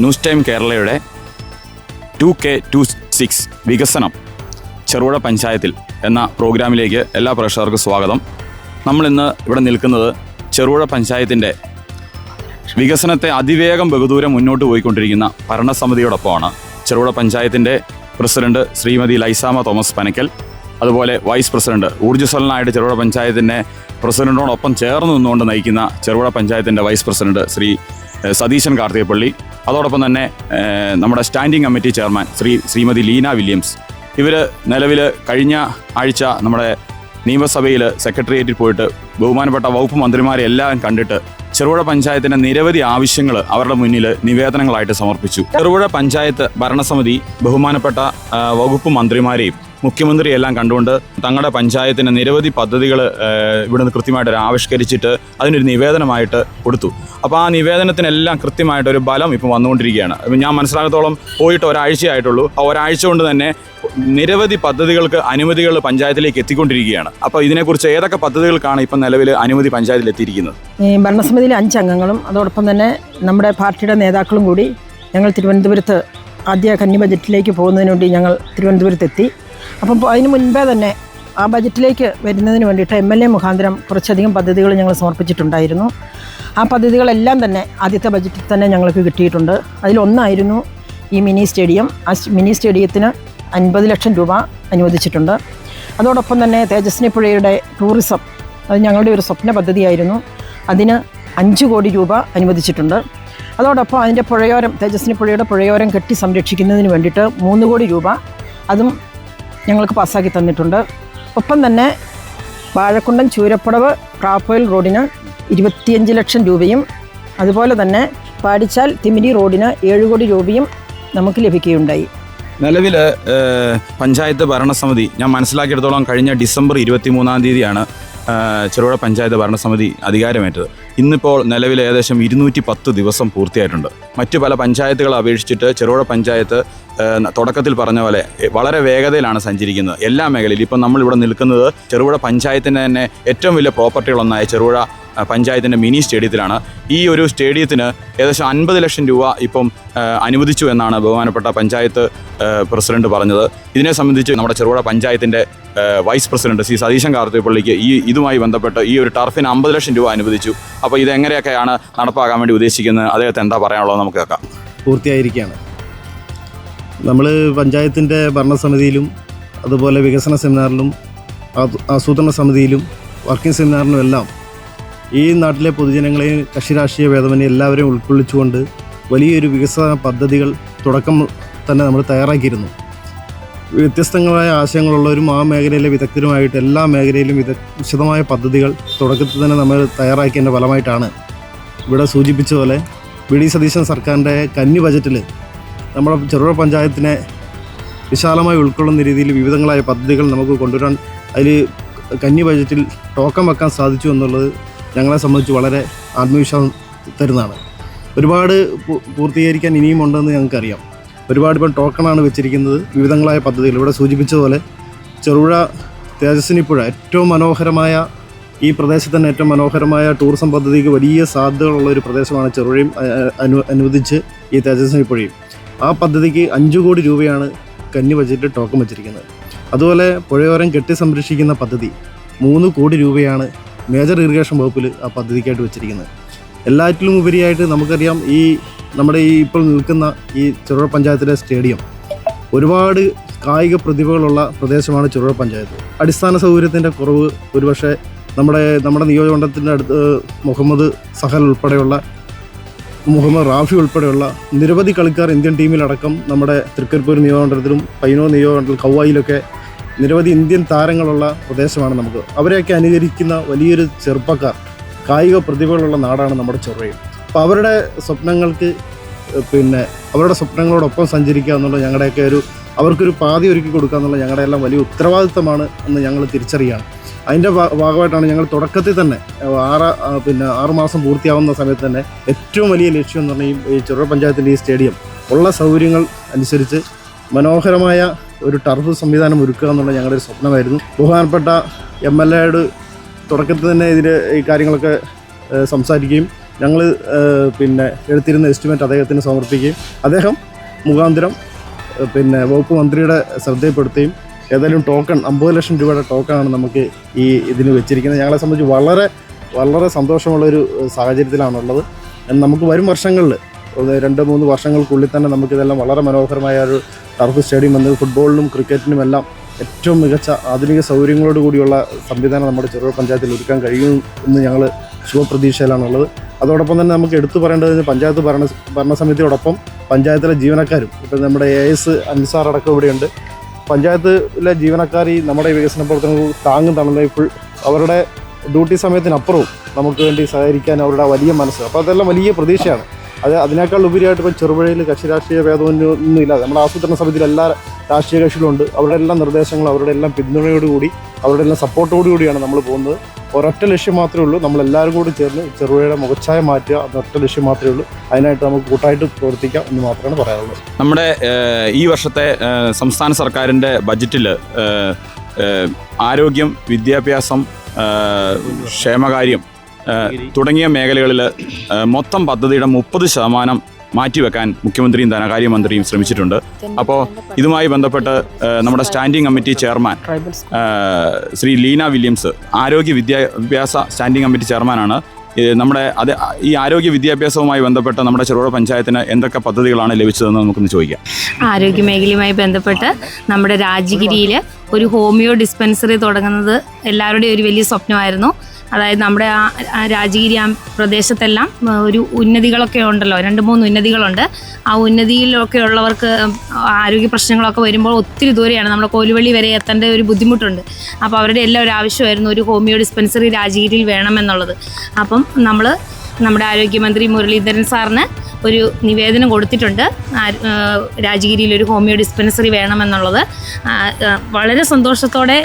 News time കേരളയുടെ 2K26 വികസനം ചെറുപുഴ പഞ്ചായത്തിൽ എന്ന പ്രോഗ്രാമിലേക്ക് എല്ലാ പ്രേക്ഷകർക്കും സ്വാഗതം. നമ്മളിന്ന് ഇവിടെ നിൽക്കുന്നത് ചെറുപുഴ പഞ്ചായത്തിൻ്റെ വികസനത്തെ അതിവേഗം ബഹുദൂരം മുന്നോട്ട് പോയിക്കൊണ്ടിരിക്കുന്ന ഭരണസമിതിയോടൊപ്പമാണ് ചെറുപുഴ പഞ്ചായത്തിൻ്റെ പ്രസിഡന്റ് ശ്രീമതി ലൈസാമ തോമസ് പനക്കൽ, അതുപോലെ വൈസ് പ്രസിഡന്റ് ഊർജ്ജസ്വലനായിട്ട് ചെറുപുഴ പഞ്ചായത്തിൻ്റെ പ്രസിഡന്റിനോടൊപ്പം ചേർന്ന് നിന്നുകൊണ്ട് നയിക്കുന്ന ചെറുപുഴ പഞ്ചായത്തിൻ്റെ വൈസ് പ്രസിഡന്റ് ശ്രീ സതീശൻ കാർത്തികപ്പള്ളി, അതോടൊപ്പം തന്നെ നമ്മുടെ standing committee chairman Shrimati Leena Williams. ഇവർ നിലവിൽ കഴിഞ്ഞ ആഴ്ച നമ്മുടെ നിയമസഭയിൽ സെക്രട്ടേറിയറ്റിൽ പോയിട്ട് ബഹുമാനപ്പെട്ട വകുപ്പ് മന്ത്രിമാരെ എല്ലാം കണ്ടിട്ട് ചെറുപുഴ പഞ്ചായത്തിൻ്റെ നിരവധി ആവശ്യങ്ങൾ അവരുടെ മുന്നിൽ നിവേദനങ്ങളായിട്ട് സമർപ്പിച്ചു. ചെറുപുഴ പഞ്ചായത്ത് ഭരണസമിതി ബഹുമാനപ്പെട്ട വകുപ്പ് മന്ത്രിമാരെയും മുഖ്യമന്ത്രിയെല്ലാം കണ്ടുകൊണ്ട് തങ്ങളുടെ പഞ്ചായത്തിന് നിരവധി പദ്ധതികൾ ഇവിടുന്ന് കൃത്യമായിട്ട് ആവിഷ്കരിച്ചിട്ട് അതിനൊരു നിവേദനമായിട്ട് കൊടുത്തു. അപ്പോൾ ആ നിവേദനത്തിനെല്ലാം കൃത്യമായിട്ടൊരു ബലം ഇപ്പം വന്നുകൊണ്ടിരിക്കുകയാണ്. ഞാൻ മനസ്സിലാക്കത്തോളം പോയിട്ട് ഒരാഴ്ചയായിട്ടുള്ളൂ. ആ ഒരാഴ്ച കൊണ്ട് തന്നെ നിരവധി പദ്ധതികൾക്ക് അനുമതികൾ പഞ്ചായത്തിലേക്ക് എത്തിക്കൊണ്ടിരിക്കുകയാണ്. അപ്പോൾ ഇതിനെക്കുറിച്ച് ഏതൊക്കെ പദ്ധതികൾക്കാണ് ഇപ്പം നിലവിൽ അനുമതി പഞ്ചായത്തിൽ എത്തിയിരിക്കുന്നത്? ഈ ഭരണസമിതിയിലെ 5 അംഗങ്ങളും അതോടൊപ്പം തന്നെ നമ്മുടെ പാർട്ടിയുടെ നേതാക്കളും കൂടി ഞങ്ങൾ തിരുവനന്തപുരത്ത് ആദ്യ കന്നി ബജറ്റിലേക്ക് പോകുന്നതിന് വേണ്ടി ഞങ്ങൾ തിരുവനന്തപുരത്തെത്തി. അപ്പം അതിന് മുൻപേ തന്നെ ആ ബജറ്റിലേക്ക് വരുന്നതിന് വേണ്ടിയിട്ട് MLA മുഖാന്തരം കുറച്ചധികം പദ്ധതികൾ ഞങ്ങൾ സമർപ്പിച്ചിട്ടുണ്ടായിരുന്നു. ആ പദ്ധതികളെല്ലാം തന്നെ ആദ്യത്തെ ബജറ്റിൽ തന്നെ ഞങ്ങൾക്ക് കിട്ടിയിട്ടുണ്ട്. അതിലൊന്നായിരുന്നു ഈ മിനി സ്റ്റേഡിയം. ആ മിനി സ്റ്റേഡിയത്തിന് 50 ലക്ഷം രൂപ അനുവദിച്ചിട്ടുണ്ട്. അതോടൊപ്പം തന്നെ തേജസ്വിനി പുഴയുടെ ടൂറിസം, അത് ഞങ്ങളുടെ ഒരു സ്വപ്ന പദ്ധതിയായിരുന്നു. അതിന് 5 കോടി രൂപ അനുവദിച്ചിട്ടുണ്ട്. അതോടൊപ്പം അതിൻ്റെ പുഴയോരം, തേജസ്വിനി പുഴയുടെ പുഴയോരം കെട്ടി സംരക്ഷിക്കുന്നതിന് വേണ്ടിയിട്ട് 3 കോടി രൂപ അതും ഞങ്ങൾക്ക് പാസ്സാക്കി തന്നിട്ടുണ്ട്. ഒപ്പം തന്നെ വാഴക്കുണ്ടം ചൂരപ്പടവ് ട്രാപ്പോയിൽ റോഡിന് 25 ലക്ഷം രൂപയും അതുപോലെ തന്നെ പാടിച്ചാൽ തിമിരി റോഡിന് 7 കോടി രൂപയും നമുക്ക് ലഭിക്കുകയുണ്ടായി. നിലവിൽ പഞ്ചായത്ത് ഭരണസമിതി ഞാൻ മനസ്സിലാക്കിയെടുത്തോളം കഴിഞ്ഞ ഡിസംബർ 23-ാം തീയതിയാണ് ചെറുപുഴ പഞ്ചായത്ത് ഭരണസമിതി അധികാരമേറ്റത്. ഇന്നിപ്പോൾ നിലവിൽ ഏകദേശം 210 ദിവസം പൂർത്തിയായിട്ടുണ്ട്. മറ്റു പല പഞ്ചായത്തുകളെ അപേക്ഷിച്ചിട്ട് ചെറുപുഴ പഞ്ചായത്ത് തുടക്കത്തിൽ പറഞ്ഞ പോലെ വളരെ വേഗതയിലാണ് സഞ്ചരിക്കുന്നത്. എല്ലാ മേഖലയിലും ഇപ്പം നമ്മളിവിടെ നിൽക്കുന്നത് ചെറുപുഴ പഞ്ചായത്തിൻ്റെ തന്നെ ഏറ്റവും വലിയ പ്രോപ്പർട്ടികളൊന്നായ ചെറുപുഴ പഞ്ചായത്തിൻ്റെ മിനി സ്റ്റേഡിയത്തിലാണ്. ഈ ഒരു സ്റ്റേഡിയത്തിന് ഏകദേശം 50 ലക്ഷം രൂപ ഇപ്പം അനുവദിച്ചു എന്നാണ് ബഹുമാനപ്പെട്ട പഞ്ചായത്ത് പ്രസിഡന്റ് പറഞ്ഞത്. ഇതിനെ സംബന്ധിച്ച് നമ്മുടെ ചെറുപുഴ പഞ്ചായത്തിൻ്റെ വൈസ് പ്രസിഡന്റ് ശ്രീ സതീശൻ കാർത്തികപ്പള്ളിക്ക് ഇതുമായി ബന്ധപ്പെട്ട് ഈ ഒരു ടർഫിന് 50 ലക്ഷം രൂപ അനുവദിച്ചു. അപ്പോൾ ഇതെങ്ങനെയൊക്കെയാണ് നടപ്പാക്കാൻ വേണ്ടി ഉദ്ദേശിക്കുന്നത്, അദ്ദേഹത്തെ എന്താ പറയാനുള്ളത് നമുക്ക് കേൾക്കാം. പൂർത്തിയായിരിക്കുകയാണ്. നമ്മൾ പഞ്ചായത്തിൻ്റെ ഭരണസമിതിയിലും അതുപോലെ വികസന സെമിനാറിലും ആസൂത്രണ സമിതിയിലും വർക്കിംഗ് സെമിനാറിലും എല്ലാം ഈ നാട്ടിലെ പൊതുജനങ്ങളെയും കക്ഷി രാഷ്ട്രീയ ഭേദമന്യേ എല്ലാവരെയും ഉൾക്കൊള്ളിച്ചുകൊണ്ട് വലിയൊരു വികസന പദ്ധതികൾ തുടക്കം തന്നെ നമ്മൾ തയ്യാറാക്കിയിരുന്നു. വ്യത്യസ്തങ്ങളായ ആശയങ്ങളുള്ളവരും ആ മേഖലയിലെ വിദഗ്ധരുമായിട്ട് എല്ലാ മേഖലയിലും വിശദമായ പദ്ധതികൾ തുടക്കത്തിൽ തന്നെ നമ്മൾ തയ്യാറാക്കിയതിൻ്റെ ഫലമായിട്ടാണ് ഇവിടെ സൂചിപ്പിച്ചതുപോലെ വി.ഡി. സതീശൻ സർക്കാരിൻ്റെ കന്നി ബജറ്റിൽ നമ്മുടെ ചെറുപുഴ പഞ്ചായത്തിനെ വിശാലമായി ഉൾക്കൊള്ളുന്ന രീതിയിൽ വിവിധങ്ങളായ പദ്ധതികൾ നമുക്ക് കൊണ്ടുവരാൻ അതിൽ കന്നി ബജറ്റിൽ ടോക്കൺ വെക്കാൻ സാധിച്ചു എന്നുള്ളത് ഞങ്ങളെ സംബന്ധിച്ച് വളരെ ആത്മവിശ്വാസം തരുന്നതാണ്. ഒരുപാട് പൂർത്തീകരിക്കാൻ ഇനിയും ഉണ്ടെന്ന് ഞങ്ങൾക്കറിയാം. ഒരുപാട് ഇപ്പം ടോക്കണാണ് വെച്ചിരിക്കുന്നത്. വിവിധങ്ങളായ പദ്ധതികൾ ഇവിടെ സൂചിപ്പിച്ചതുപോലെ ചെറുപുഴ തേജസ്വിനി പുഴ ഏറ്റവും മനോഹരമായ, ഈ പ്രദേശത്ത് തന്നെ ഏറ്റവും മനോഹരമായ ടൂറിസം പദ്ധതിക്ക് വലിയ സാധ്യതകളുള്ള ഒരു പ്രദേശമാണ് ചെറുപുഴയും അനുവദിച്ച് ഈ തേജസ്വിനി പുഴയും. ആ പദ്ധതിക്ക് 5 കോടി രൂപയാണ് കന്നി ബജറ്റിൽ ടോക്കൺ വെച്ചിരിക്കുന്നത്. അതുപോലെ പുഴയോരം കെട്ടി സംരക്ഷിക്കുന്ന പദ്ധതി 3 കോടി രൂപയാണ് മേജർ ഇറിഗേഷൻ വകുപ്പിൽ ആ പദ്ധതിക്കായിട്ട് വെച്ചിരിക്കുന്നത്. എല്ലാറ്റിലും ഉപരിയായിട്ട് നമുക്കറിയാം, ഈ നമ്മുടെ ഈ ഇപ്പോൾ നിൽക്കുന്ന ഈ ചെറുപുഴ പഞ്ചായത്തിലെ സ്റ്റേഡിയം ഒരുപാട് കായിക പ്രതിഭകളുള്ള പ്രദേശമാണ് ചെറുപുഴ പഞ്ചായത്ത്. അടിസ്ഥാന സൗകര്യത്തിൻ്റെ കുറവ് ഒരുപക്ഷെ നമ്മുടെ നിയോജകമണ്ഡലത്തിൻ്റെ അടുത്ത് മുഹമ്മദ് സഹൽ ഉൾപ്പെടെയുള്ള, മുഹമ്മദ് റാഫി ഉൾപ്പെടെയുള്ള നിരവധി കളിക്കാർ ഇന്ത്യൻ ടീമിലടക്കം നമ്മുടെ തൃക്കരിപ്പൂർ നിയോജകമണ്ഡലത്തിലും പയ്യന്നൂർ നിയോജകമണ്ഡലം കൗവായിലൊക്കെ നിരവധി ഇന്ത്യൻ താരങ്ങളുള്ള പ്രദേശമാണ് നമുക്ക്. അവരെയൊക്കെ അനുകരിക്കുന്ന വലിയൊരു ചെറുപ്പക്കാർ, കായിക പ്രതിഭകളുള്ള നാടാണ് നമ്മുടെ ചെറുപുഴ. അപ്പോൾ അവരുടെ സ്വപ്നങ്ങൾക്ക് അവരുടെ സ്വപ്നങ്ങളോടൊപ്പം സഞ്ചരിക്കുക എന്നുള്ളത് ഞങ്ങളുടെയൊക്കെ അവർക്കൊരു പാതി ഒരുക്കി കൊടുക്കുക എന്നുള്ള ഞങ്ങളുടെ എല്ലാം വലിയ ഉത്തരവാദിത്തമാണ് എന്ന് ഞങ്ങൾ തിരിച്ചറിയുകയാണ്. അതിൻ്റെ ഭാഗമായിട്ടാണ് ഞങ്ങൾ തുടക്കത്തിൽ തന്നെ 6 മാസം പൂർത്തിയാവുന്ന സമയത്ത് തന്നെ ഏറ്റവും വലിയ ലക്ഷ്യം എന്ന് പറഞ്ഞാൽ ഈ ചെറുപുഴ പഞ്ചായത്തിൻ്റെ ഈ സ്റ്റേഡിയം ഉള്ള സൗകര്യങ്ങൾ അനുസരിച്ച് മനോഹരമായ ഒരു ടർഫ് സംവിധാനം ഒരുക്കുക എന്നുള്ള ഞങ്ങളുടെ ഒരു സ്വപ്നമായിരുന്നു. ബഹുമാനപ്പെട്ട MLA തുടക്കത്തിൽ തന്നെ ഈ കാര്യങ്ങളൊക്കെ സംസാരിക്കുകയും ഞങ്ങൾ പിന്നെ എടുത്തിരുന്ന എസ്റ്റിമേറ്റ് അദ്ദേഹത്തിന് സമർപ്പിക്കുകയും അദ്ദേഹം മുഖാന്തരം പിന്നെ വകുപ്പ് മന്ത്രിയുടെ ശ്രദ്ധയിൽപ്പെടുത്തുകയും ഏതായാലും ടോക്കൺ 50 ലക്ഷം രൂപയുടെ ടോക്കണാണ് നമുക്ക് ഇതിന് വെച്ചിരിക്കുന്നത്. ഞങ്ങളെ സംബന്ധിച്ച് വളരെ വളരെ സന്തോഷമുള്ളൊരു സാഹചര്യത്തിലാണുള്ളത്. നമുക്ക് വരും വർഷങ്ങളിൽ 2-3 വർഷങ്ങൾക്കുള്ളിൽ തന്നെ നമുക്കിതെല്ലാം വളരെ മനോഹരമായ ഒരു ടർഫ് സ്റ്റേഡിയം വന്ന് ഫുട്ബോളിനും ക്രിക്കറ്റിനും എല്ലാം ഏറ്റവും മികച്ച ആധുനിക സൗകര്യങ്ങളോട് കൂടിയുള്ള സംവിധാനം നമ്മുടെ ചെറുപുഴ പഞ്ചായത്തിൽ ഒരുക്കാൻ കഴിയും എന്ന് ഞങ്ങൾ ശുഭപ്രതീക്ഷയിലാണുള്ളത്. അതോടൊപ്പം തന്നെ നമുക്ക് എടുത്തു പറയേണ്ടത് പഞ്ചായത്ത് ഭരണസമിതിയോടൊപ്പം പഞ്ചായത്തിലെ ജീവനക്കാരും ഇപ്പം നമ്മുടെ AS അൻസാർ അടക്കം ഇവിടെയുണ്ട്. പഞ്ചായത്തിലെ ജീവനക്കാർ ഈ നമ്മുടെ വികസന പ്രവർത്തനങ്ങൾ താങ്ങും തണലായി അവരുടെ ഡ്യൂട്ടി സമയത്തിനപ്പുറവും നമുക്ക് വേണ്ടി സഹകരിക്കാൻ അവരുടെ വലിയ മനസ്സ്, അപ്പോൾ അതെല്ലാം വലിയ പ്രതീക്ഷയാണ്. അതിനേക്കാൾ ഉപരിയായിട്ട് ഇപ്പം ചെറുപുഴയിൽ കക്ഷി രാഷ്ട്രീയ ഭേദമൊന്നും ഇല്ലാതെ നമ്മുടെ ആസൂത്രണ സമിതിയിൽ എല്ലാ രാഷ്ട്രീയ കക്ഷികളുണ്ട്. അവരുടെ എല്ലാം നിർദ്ദേശങ്ങളും അവരുടെ എല്ലാം പിന്തുണയോടുകൂടി അവരുടെ എല്ലാം സപ്പോർട്ടോടുകൂടിയാണ് നമ്മൾ പോകുന്നത്. ഒരൊറ്റ ലക്ഷ്യം മാത്രമേ ഉള്ളൂ, നമ്മളെല്ലാവരും കൂടി ചേർന്ന് ചെറുപുഴയുടെ മുഖച്ഛായ മാറ്റുക. അതൊറ്റ ലക്ഷ്യം മാത്രമേ ഉള്ളൂ. അതിനായിട്ട് നമുക്ക് കൂട്ടായിട്ട് പ്രവർത്തിക്കാം എന്ന് മാത്രമാണ് പറയാനുള്ളത്. നമ്മുടെ ഈ വർഷത്തെ സംസ്ഥാന സർക്കാരിൻ്റെ ബജറ്റിൽ ആരോഗ്യം, വിദ്യാഭ്യാസം, ക്ഷേമകാര്യം തുടങ്ങിയ മേഖലകളിൽ മൊത്തം പദ്ധതിയുടെ 30% മാറ്റിവെക്കാൻ മുഖ്യമന്ത്രിയും ധനകാര്യമന്ത്രിയും ശ്രമിച്ചിട്ടുണ്ട്. അപ്പോൾ ഇതുമായി ബന്ധപ്പെട്ട് നമ്മുടെ standing committee chairman Shri Leena Williams, ആരോഗ്യ വിദ്യാഭ്യാസ സ്റ്റാൻഡിംഗ് കമ്മിറ്റി ചെയർമാനാണ്. നമ്മുടെ ഈ ആരോഗ്യ വിദ്യാഭ്യാസവുമായി ബന്ധപ്പെട്ട് നമ്മുടെ ചെറുപുഴ പഞ്ചായത്തിന് എന്തൊക്കെ പദ്ധതികളാണ് ലഭിച്ചതെന്ന് നമുക്കൊന്ന് ചോദിക്കാം. ആരോഗ്യ മേഖലയുമായി ബന്ധപ്പെട്ട് നമ്മുടെ രാജഗിരിയിൽ ഒരു ഹോമിയോ ഡിസ്പെൻസറി തുടങ്ങുന്നത് എല്ലാവരുടെയും ഒരു വലിയ സ്വപ്നമായിരുന്നു. അതായത് നമ്മുടെ ആ രാജഗിരി ആ പ്രദേശത്തെല്ലാം ഒരു ഉന്നതികളൊക്കെ ഉണ്ടല്ലോ, 2-3 ഉന്നതികളുണ്ട്. ആ ഉന്നതിയിലൊക്കെ ഉള്ളവർക്ക് ആരോഗ്യ പ്രശ്നങ്ങളൊക്കെ വരുമ്പോൾ ഒത്തിരി ദൂരെയാണ്, നമ്മുടെ കോലുവള്ളി വരെ എത്തേണ്ട ഒരു ബുദ്ധിമുട്ടുണ്ട്. അപ്പോൾ അവരുടെ എല്ലാം ഒരു ആവശ്യമായിരുന്നു ഒരു ഹോമിയോ ഡിസ്പെൻസറി രാജഗിരിയിൽ വേണമെന്നുള്ളത്. അപ്പം നമ്മുടെ ആരോഗ്യമന്ത്രി മുരളീധരൻ സാറിന് ഒരു നിവേദനം കൊടുത്തിട്ടുണ്ട്, രാജഗിരിയിൽ ഒരു ഹോമിയോ ഡിസ്പെൻസറി വേണമെന്നുള്ളത്. വളരെ സന്തോഷത്തോടെ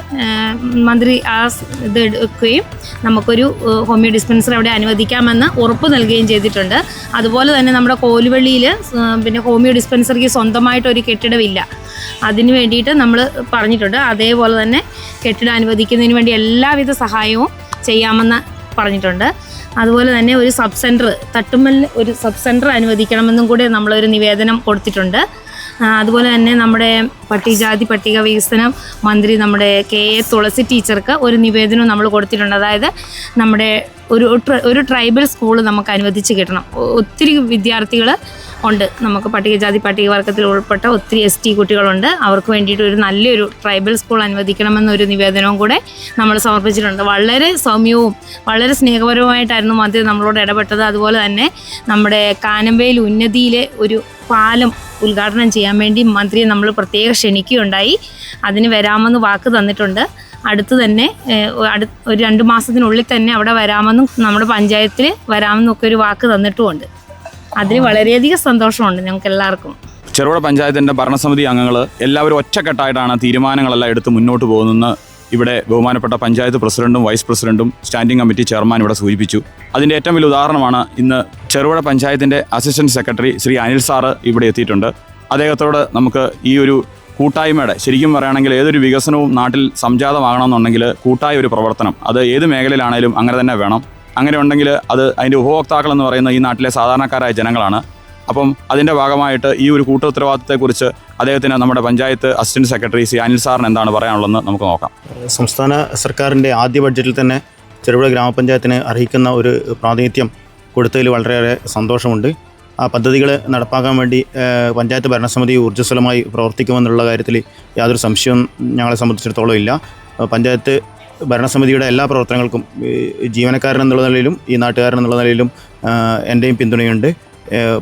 മന്ത്രി ഇത് എടുക്കുകയും നമുക്കൊരു ഹോമിയോ ഡിസ്പെൻസറി അവിടെ അനുവദിക്കാമെന്ന് ഉറപ്പ് നൽകുകയും ചെയ്തിട്ടുണ്ട്. അതുപോലെ തന്നെ നമ്മുടെ കോലുവള്ളിയിൽ പിന്നെ ഹോമിയോ ഡിസ്പെൻസറിക്ക് സ്വന്തമായിട്ടൊരു കെട്ടിടമില്ല, അതിന് വേണ്ടിയിട്ട് നമ്മൾ പറഞ്ഞിട്ടുണ്ട്. അതേപോലെ തന്നെ കെട്ടിടം അനുവദിക്കുന്നതിന് വേണ്ടി എല്ലാവിധ സഹായവും ചെയ്യാമെന്ന് പറഞ്ഞിട്ടുണ്ട്. അതുപോലെ തന്നെ ഒരു സബ് സെൻറ്റർ, തട്ടുമ്മലിൽ ഒരു സബ് സെൻറ്റർ അനുവദിക്കണമെന്നും കൂടെ നമ്മളൊരു നിവേദനം കൊടുത്തിട്ടുണ്ട്. അതുപോലെ തന്നെ നമ്മുടെ പട്ടികജാതി പട്ടിക വികസന മന്ത്രി നമ്മുടെ KA തുളസി ടീച്ചർക്ക് ഒരു നിവേദനവും നമ്മൾ കൊടുത്തിട്ടുണ്ട്. അതായത് നമ്മുടെ ഒരു ട്രൈബൽ സ്കൂൾ നമുക്ക് അനുവദിച്ച് കിട്ടണം. ഒത്തിരി വിദ്യാർത്ഥികൾ ഉണ്ട്, നമുക്ക് പട്ടികജാതി പട്ടികവർഗത്തിൽ ഉൾപ്പെട്ട ഒത്തിരി ST കുട്ടികളുണ്ട്. അവർക്ക് വേണ്ടിയിട്ട് ഒരു നല്ലൊരു ട്രൈബൽ സ്കൂൾ അനുവദിക്കണമെന്നൊരു നിവേദനവും കൂടെ നമ്മൾ സമർപ്പിച്ചിട്ടുണ്ട്. വളരെ സൗമ്യവും വളരെ സ്നേഹപരവുമായിട്ടായിരുന്നു മന്ത്രി നമ്മളോട് ഇടപെട്ടത്. അതുപോലെ തന്നെ നമ്മുടെ കാനമ്പയിൽ ഉന്നതിയിലെ ഒരു പാലം ഉദ്ഘാടനം ചെയ്യാൻ വേണ്ടി മന്ത്രിയെ നമ്മൾ പ്രത്യേകം ക്ഷണിക്കുകയുണ്ടായി. അതിന് വരാമെന്ന് വാക്ക് തന്നിട്ടുണ്ട്. അടുത്ത് തന്നെ ഒരു 2 മാസത്തിനുള്ളിൽ തന്നെ അവിടെ വരാമെന്നും നമ്മുടെ പഞ്ചായത്തിൽ വരാമെന്നൊക്കെ ഒരു വാക്ക് തന്നിട്ടുമുണ്ട്. അതിന് വളരെയധികം സന്തോഷമുണ്ട് ഞങ്ങൾക്ക് എല്ലാവർക്കും. ചെറുപുഴ പഞ്ചായത്തിൻ്റെ ഭരണസമിതി അംഗങ്ങൾ എല്ലാവരും ഒറ്റക്കെട്ടായിട്ടാണ് തീരുമാനങ്ങളെല്ലാം എടുത്ത് മുന്നോട്ട് പോകുന്നതെന്ന് ഇവിടെ ബഹുമാനപ്പെട്ട പഞ്ചായത്ത് പ്രസിഡന്റും വൈസ് പ്രസിഡന്റും സ്റ്റാൻഡിംഗ് കമ്മിറ്റി ചെയർമാൻ ഇവിടെ സൂചിപ്പിച്ചു. അതിൻ്റെ ഏറ്റവും വലിയ ഉദാഹരണമാണ് ഇന്ന് ചെറുപുഴ പഞ്ചായത്തിൻ്റെ assistant secretary Shri Anil sir ഇവിടെ എത്തിയിട്ടുണ്ട്. അദ്ദേഹത്തോട് നമുക്ക് ഈ ഒരു കൂട്ടായ്മയുടെ, ശരിക്കും പറയുകയാണെങ്കിൽ ഏതൊരു വികസനവും നാട്ടിൽ സംജാതമാകണമെന്നുണ്ടെങ്കിൽ കൂട്ടായ ഒരു പ്രവർത്തനം, അത് ഏത് മേഖലയിലാണേലും അങ്ങനെ തന്നെ വേണം. അങ്ങനെ ഉണ്ടെങ്കിൽ അത് അതിൻ്റെ ഉപഭോക്താക്കൾ എന്ന് പറയുന്ന ഈ നാട്ടിലെ സാധാരണക്കാരായ ജനങ്ങളാണ്. അപ്പം അതിൻ്റെ ഭാഗമായിട്ട് ഈ ഒരു കൂട്ട ഉത്തരവാദിത്തത്തെക്കുറിച്ച് അദ്ദേഹത്തിന് നമ്മുടെ പഞ്ചായത്ത് അസിസ്റ്റന്റ് സെക്രട്ടറി ശ്രീ അനിൽ സാറിന് എന്താണ് പറയാനുള്ളതെന്ന് നമുക്ക് നോക്കാം. സംസ്ഥാന സർക്കാരിൻ്റെ ആദ്യ ബഡ്ജറ്റിൽ തന്നെ ചെറുപുഴ ഗ്രാമപഞ്ചായത്തിന് അർഹിക്കുന്ന ഒരു പ്രാതിനിധ്യം കൊടുത്തതിൽ വളരെയേറെ സന്തോഷമുണ്ട്. ആ പദ്ധതികൾ നടപ്പാക്കാൻ വേണ്ടി പഞ്ചായത്ത് ഭരണസമിതി ഊർജ്ജസ്വലമായി പ്രവർത്തിക്കുമെന്നുള്ള കാര്യത്തിൽ യാതൊരു സംശയവും ഞങ്ങളെ സംബന്ധിച്ചിടത്തോളം ഇല്ല. പഞ്ചായത്ത് ഭരണസമിതിയുടെ എല്ലാ പ്രവർത്തനങ്ങൾക്കും ജീവനക്കാരൻ എന്നുള്ള നിലയിലും ഈ നാട്ടുകാരൻ എന്നുള്ള നിലയിലും എൻ്റെയും പിന്തുണയുണ്ട്.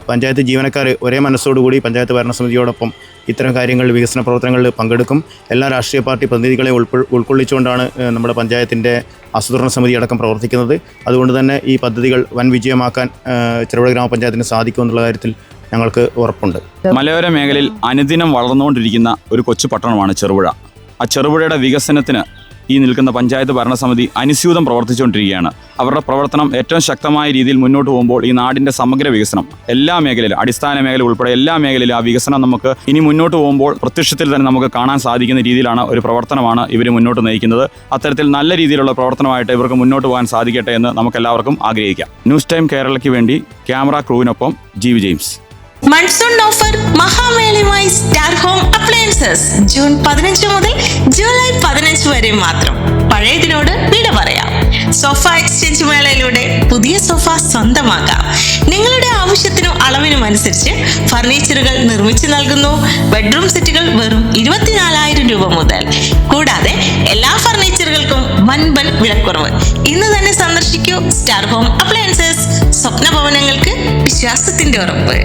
പഞ്ചായത്ത് ജീവനക്കാർ ഒരേ മനസ്സോടുകൂടി പഞ്ചായത്ത് ഭരണസമിതിയോടൊപ്പം ഇത്തരം കാര്യങ്ങളിൽ വികസന പ്രവർത്തനങ്ങളിൽ പങ്കെടുക്കും. എല്ലാ രാഷ്ട്രീയ പാർട്ടി പ്രതിനിധികളെ ഉൾക്കൊള്ളിച്ചുകൊണ്ടാണ് നമ്മുടെ പഞ്ചായത്തിൻ്റെ ആസൂത്രണ സമിതി അടക്കം പ്രവർത്തിക്കുന്നത്. അതുകൊണ്ട് തന്നെ ഈ പദ്ധതികൾ വൻ വിജയമാക്കാൻ ചെറുപുഴ ഗ്രാമപഞ്ചായത്തിന് സാധിക്കുമെന്നുള്ള കാര്യത്തിൽ ഞങ്ങൾക്ക് ഉറപ്പുണ്ട്. മലയോര മേഖലയിൽ അനുദിനം വളർന്നുകൊണ്ടിരിക്കുന്ന ഒരു കൊച്ചു പട്ടണമാണ് ചെറുപുഴ. ആ ചെറുപുഴയുടെ വികസനത്തിന് ഈ നിൽക്കുന്ന പഞ്ചായത്ത് ഭരണസമിതി അനുസ്യൂതം പ്രവർത്തിച്ചുകൊണ്ടിരിക്കുകയാണ്. അവരുടെ പ്രവർത്തനം ഏറ്റവും ശക്തമായ രീതിയിൽ മുന്നോട്ട് പോകുമ്പോൾ ഈ നാടിൻ്റെ സമഗ്ര വികസനം എല്ലാ മേഖലയിലും, അടിസ്ഥാന മേഖല ഉൾപ്പെടെ എല്ലാ മേഖലയിലും ആ വികസനം നമുക്ക് ഇനി മുന്നോട്ട് പോകുമ്പോൾ പ്രത്യക്ഷത്തിൽ തന്നെ നമുക്ക് കാണാൻ സാധിക്കുന്ന രീതിയിലാണ് ഒരു പ്രവർത്തനമാണ് ഇവർ മുന്നോട്ട് നയിക്കുന്നത്. അത്തരത്തിൽ നല്ല രീതിയിലുള്ള പ്രവർത്തനമായിട്ട് ഇവർക്ക് മുന്നോട്ട് പോകാൻ സാധിക്കട്ടെ എന്ന് നമുക്കെല്ലാവർക്കും ആഗ്രഹിക്കാം. ന്യൂസ് ടൈം കേരളയ്ക്ക് വേണ്ടി ക്യാമറ ക്രൂവിനൊപ്പം ജി.വി. ജെയിംസ്. മൺസൂൺ ഓഫർ മഹാമേളയുമായി സ്റ്റാർ ഹോം അപ്ലയൻസസ് ജൂൺ 15 മുതൽ ജൂലൈ 15 വരെ മാത്രം. പഴയതിനോട് വിട പറയാം. സോഫ എക്സ്ചേഞ്ച് മേളയിലൂടെ പുതിയ സോഫ സ്വന്തമാക്കാം. നിങ്ങളുടെ ആവശ്യത്തിനും അളവിനും അനുസരിച്ച് ഫർണിച്ചറുകൾ നിർമ്മിച്ചു നൽകുന്നു. ബെഡ്റൂം സെറ്റുകൾ വെറും 24,000 രൂപ മുതൽ. കൂടാതെ എല്ലാ ഫർണിച്ചറുകൾക്കും വൻപൻ വിലക്കുറവ്. ഇന്ന് തന്നെ സന്ദർശിക്കൂ സ്റ്റാർ ഹോം അപ്ലയൻസസ്. സ്വപ്ന ഭവനങ്ങൾക്ക് വിശ്വാസത്തിന്റെ ഉറപ്പ്.